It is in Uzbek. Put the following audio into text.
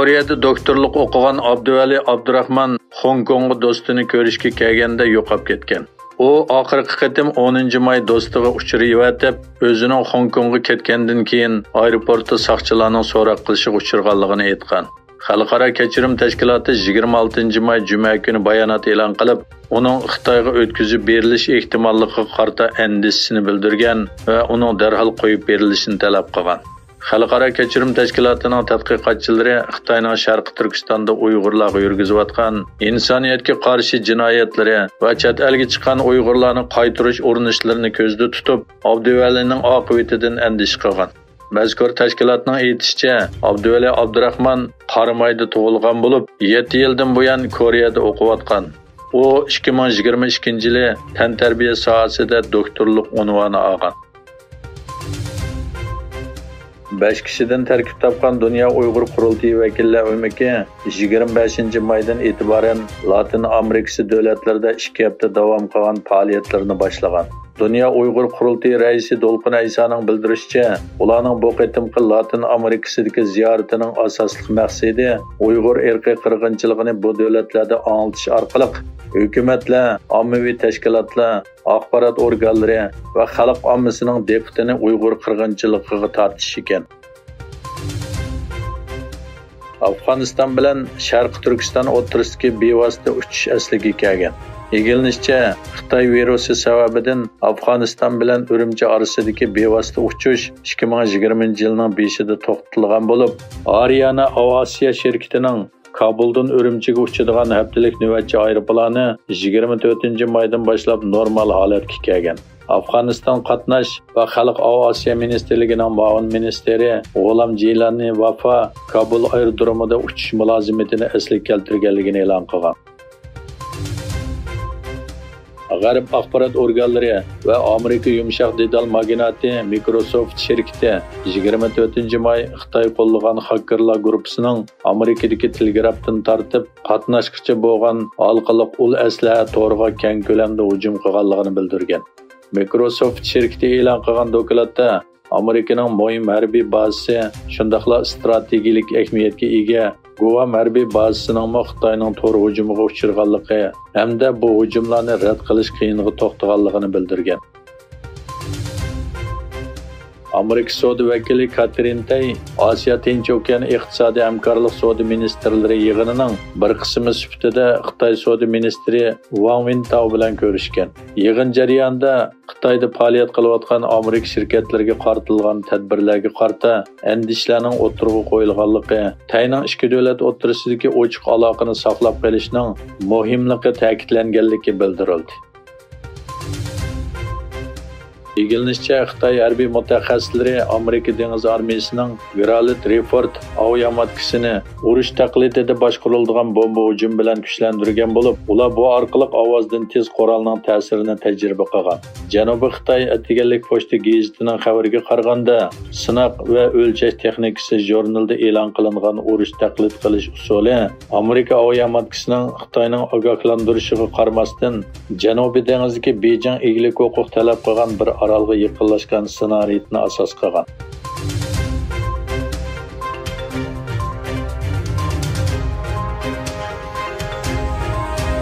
Koreyada doktorluk o'qigan Abduvali Abdurahman Hong Kongga do'stini ko'rishga kelganda yo'qolib ketgan. U oxirgi qatim 10 may do'stiga uchrayotib, o'zining Hong Kongga ketgandan keyin aeroportda soqchilarning so'roq qilishiga uchirganligini aytgan. Xalqaro kechirim tashkiloti 26 may juma kuni bayonot e'lon qilib, uning Xitoyga o'tkazib berilish ehtimolligiga qarata andishini bildirgan va uning darhol qo'yib berilishini talab qilgan. Xalqaro kechirim tashkilotining tadqiqotchilari Xitoyning Sharqi Turkistonda Uyg'urlarga yurgizayotgan insoniyatga qarshi jinoyatlari va chet elga chiqqan Uyg'urlarni qaytarish urinishlarini ko'zda tutib, Abduvalining oqibatidan andish qilgan. Mazkur tashkilotning aytishicha, Abduvali Abdurahman Qaramayda tug'ilgan bo'lib, 7 yildan buyon Koreyada o'qiyotgan. U 2022-yili tantarbiya sohasida doktorlik unvoni olgan. 5 kishidan tarkib topgan Dünya Uyg'ur qurultiyi vakillar o'miki 25 maydan e'tiboran Latin Amerikasi davlatlarida 2 hafta davom qilgan faoliyatlarini boshlagan. Dünya Uyg'ur qurultiyi raisi Dolqin Aysoning bildirishicha, ularning bu qitimqi Latin Amerikasidagi ziyaratining asosli maqsadi Uyg'ur irqiy qirg'inchiligini bu davlatlarda anglatish orqali hukumatlar, ommaviy tashkilotlar, axborot organlari va xalq ommasining diqqatini Uyg'ur qirg'inchiligiga tortish ekan. Afg'oniston bilan Sharq Turkiston o'rtasidagi bevosita uchish asliga kelgan. Egilinishcha, Xitoy virusi sababidan Afg'oniston bilan Urumchi orasidagi bevosita uchish 2020-yilning 5-ida to'xtatilgan bo'lib, Ariana Aviasiya shirkatining Kabuldan Urumchiga uchadigan haftalik navbatchi aeroplani 24 maydan boshlab normal holatga kelgan. Afg'oniston qatnash va xalq aviatsiya ministerligining muavin ministri G'ulam Jilani Vafa Kabul aerodromida uchish mulozimatini asliga keltirganligini e'lon qilgan. G'arb axborot organlari va Amerika yumshoq detal magnati Microsoft shirkati 24 may Xitoy qo'llagan xakerlar guruhining Amerikadagi Telegrafdan tortib qatnashqichi bo'lgan halqaliq ul aslaha to'g'riga keng ko'lamda hujum qilganligini bildirgan. Microsoft shirkati e'lon qilgan dokladda Amerikaning muhim harbiy bazasi, shundaqla strategik ahamiyatga ega Guam harbiy bazasining Xitoyning to'g'ri hujumiga uchirganligi hamda bu hujumlarni rad qilish qiyinligi to'xtaganligini bildirgan. Amerika Savdo vakili Katrin Tay Osiyo Tinch okean iqtisodiy hamkorlik savdo ministrlari yig'inining bir qismi sifatida Xitoy savdo ministri Wang Wintao bilan ko'rishgan. Yig'in jarayonida Xitoyda faoliyat qilayotgan Amerika shirkatlariga qaratilgan tadbirlarga qarata andishlarning o'tirg'i qo'yilganligi, Tayning ikki davlat o'rtasidagi ochiq aloqani saqlab qolishning muhimligi ta'kidlanganligi bildirildi. Egilinishcha, Xitoy harbiy mutaxassislari Amerika dengiz armiyasining Gerald Reford aviamatkisini urush taqlidida boshqariladigan bomba hujum bilan kuchlantirgan bo'lib, ular bu orqali ovozdan tez qurolning ta'sirini tajriba qilgan. Janubiy Xitoy atiganlik pochta gazetining xabariga qaraganda, sinoq va o'lchash texnikasi jurnalda e'lon qilingan urush taqlid qilish usuli Amerika aviamatkisining Xitoyning ogohlantirishiga qaramasdan Janubiy dengizdagi Beijing egalik huquq talab qilgan bir orolga yaqinlashgan ssenariyni asos qilgan.